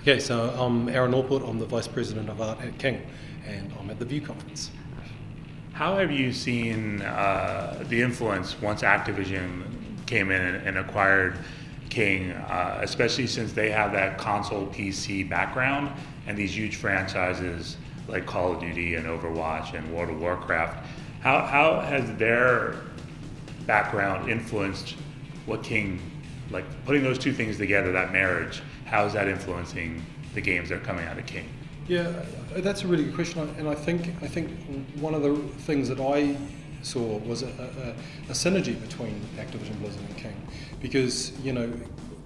Okay, so I'm Aaron Allport, I'm the Vice President of Art at King, and I'm at the View Conference. How have you seen the influence once Activision came in and acquired King, especially since they have that console PC background and these huge franchises like Call of Duty and Overwatch and World of Warcraft? How has their background influenced what King, like putting those two things together, that marriage, how is that influencing the games that are coming out of King? Yeah, that's a really good question, and I think one of the things that I saw was a synergy between Activision Blizzard and King, because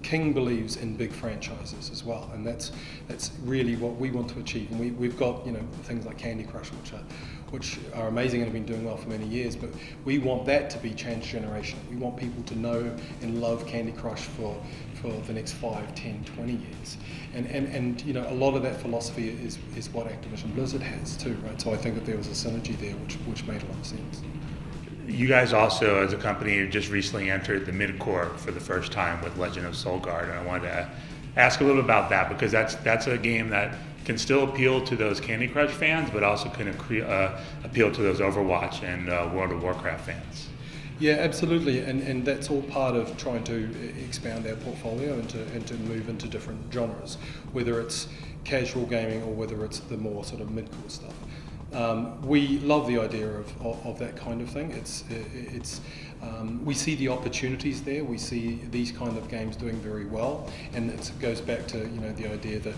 King believes in big franchises as well, and that's really what we want to achieve. And we've got things like Candy Crush, which are amazing and have been doing well for many years, but we want that to be transgenerational. We want people to know and love Candy Crush for the next 5, 10, 20 years. And a lot of that philosophy is what Activision Blizzard has too, right? So I think that there was a synergy there which made a lot of sense. You guys also, as a company, just recently entered the mid-core for the first time with Legend of Soulguard, and I wanted to ask a little about that, because that's a game that can still appeal to those Candy Crush fans, but also can appeal to those Overwatch and World of Warcraft fans. Yeah, absolutely, and that's all part of trying to expand our portfolio and to move into different genres, whether it's casual gaming or whether it's the more sort of mid-core stuff. We love the idea of that kind of thing. We see the opportunities there. We see these kind of games doing very well, and it goes back to the idea that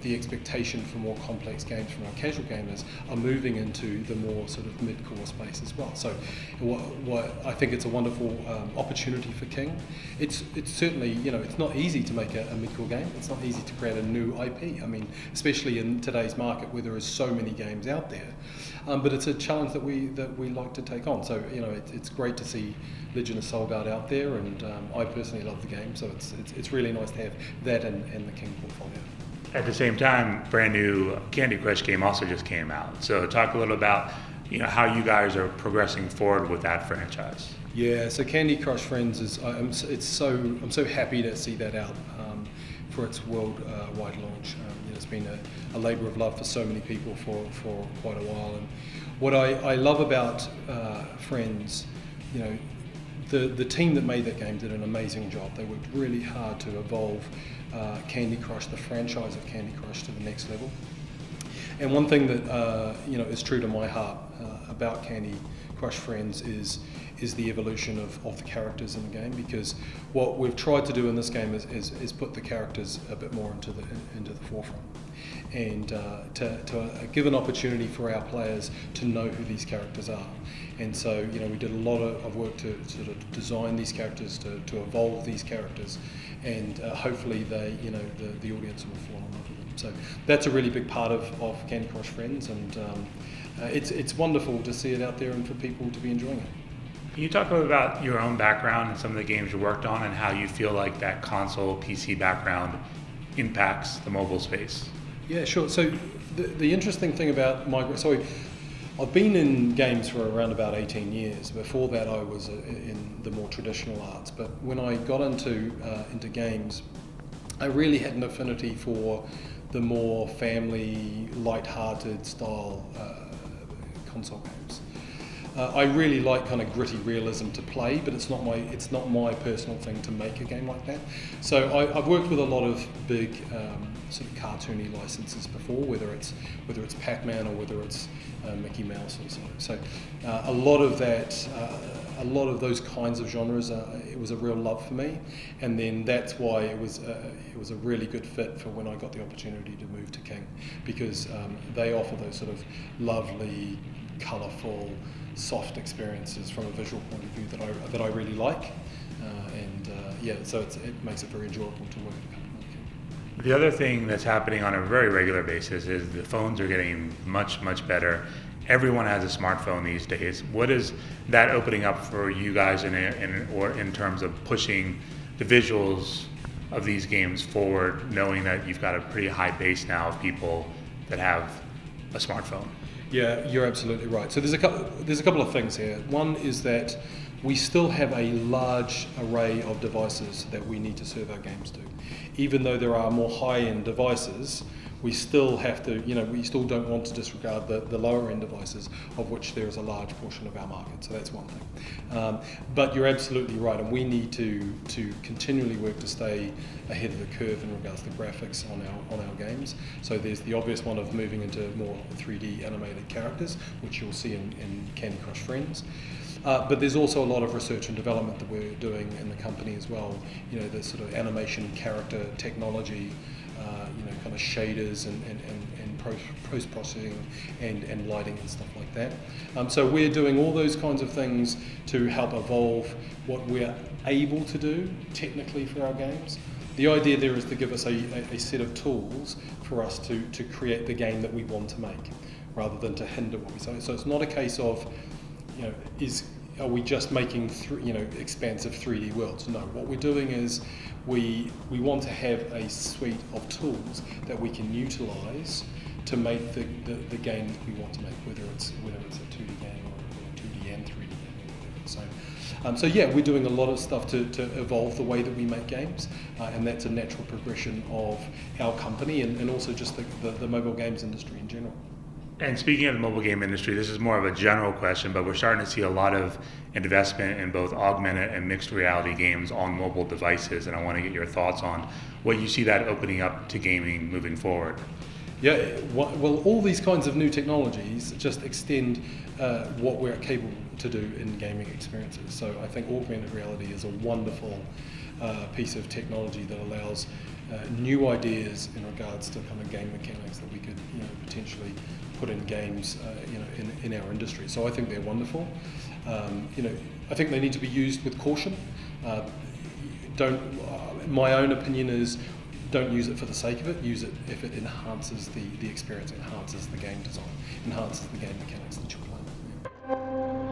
the expectation for more complex games from our casual gamers are moving into the more sort of mid-core space as well. So, what I think it's a wonderful opportunity for King. It's certainly it's not easy to make a mid-core game. It's not easy to create a new IP. I mean, especially in today's market where there is so many games out there. But it's a challenge that we like to take on. So it's great to see Legend of Soulguard out there, and I personally love the game. So it's really nice to have that in the King portfolio. At the same time, brand new Candy Crush game also just came out. So talk a little about how you guys are progressing forward with that franchise. Yeah, so Candy Crush Friends is I'm so happy to see that out for its worldwide launch. It's been a labour of love for so many people for quite a while. And what I love about Friends, the team that made that game did an amazing job. They worked really hard to evolve Candy Crush, the franchise of Candy Crush, to the next level. And one thing that is true to my heart about Candy Crush Friends is the evolution of the characters in the game, because what we've tried to do in this game is put the characters a bit more into the forefront, and to give an opportunity for our players to know who these characters are. And so we did a lot of work to sort of design these characters, to evolve these characters, and hopefully the audience will fall in love with them. So that's a really big part of Candy Crush Friends, and it's wonderful to see it out there and for people to be enjoying it. Can you talk a little about your own background and some of the games you worked on, and how you feel like that console PC background impacts the mobile space? Yeah, sure. So the interesting thing about I've been in games for around about 18 years. Before that, I was in the more traditional arts. But when I got into games, I really had an affinity for the more family, light-hearted style console games. I really like kind of gritty realism to play, but it's not my personal thing to make a game like that. So I've worked with a lot of big sort of cartoony licenses before, whether it's Pac-Man or whether it's Mickey Mouse or so. So a lot of those kinds of genres, it was a real love for me, and then that's why it was a really good fit for when I got the opportunity to move to King, because they offer those sort of lovely, colourful, soft experiences from a visual point of view that I really like, so it makes it very enjoyable to work at a company like King. The other thing that's happening on a very regular basis is the phones are getting much, much better. Everyone has a smartphone these days. What is that opening up for you guys in terms of pushing the visuals of these games forward, knowing that you've got a pretty high base now of people that have a smartphone? Yeah, you're absolutely right. So there's a couple of things here. One is that we still have a large array of devices that we need to serve our games to. Even though there are more high-end devices, we still have to, we still don't want to disregard the lower-end devices, of which there is a large portion of our market. So that's one thing. But you're absolutely right, and we need to continually work to stay ahead of the curve in regards to graphics on our games. So there's the obvious one of moving into more 3D animated characters, which you'll see in Candy Crush Friends. But there's also a lot of research and development that we're doing in the company as well. The sort of animation character technology, kind of shaders and post-processing and lighting and stuff like that. So we're doing all those kinds of things to help evolve what we're able to do technically for our games. The idea there is to give us a set of tools for us to create the game that we want to make, rather than to hinder what we say. So it's not a case of, are we just making expansive 3D worlds? No, what we're doing is we want to have a suite of tools that we can utilize to make the game that we want to make, whether it's a 2D game or a 2D and 3D game or whatever. So yeah, we're doing a lot of stuff to evolve the way that we make games, and that's a natural progression of our company and also just the mobile games industry in general. And speaking of the mobile game industry, this is more of a general question, but we're starting to see a lot of investment in both augmented and mixed reality games on mobile devices, and I want to get your thoughts on what you see that opening up to gaming moving forward. Yeah, well, all these kinds of new technologies just extend what we're capable to do in gaming experiences. So I think augmented reality is a wonderful piece of technology that allows new ideas in regards to kind of game mechanics that we could potentially put in games in our industry. So I think they're wonderful. I think they need to be used with caution. My own opinion is, don't use it for the sake of it. Use it if it enhances the experience, enhances the game design, enhances the game mechanics that you're playing.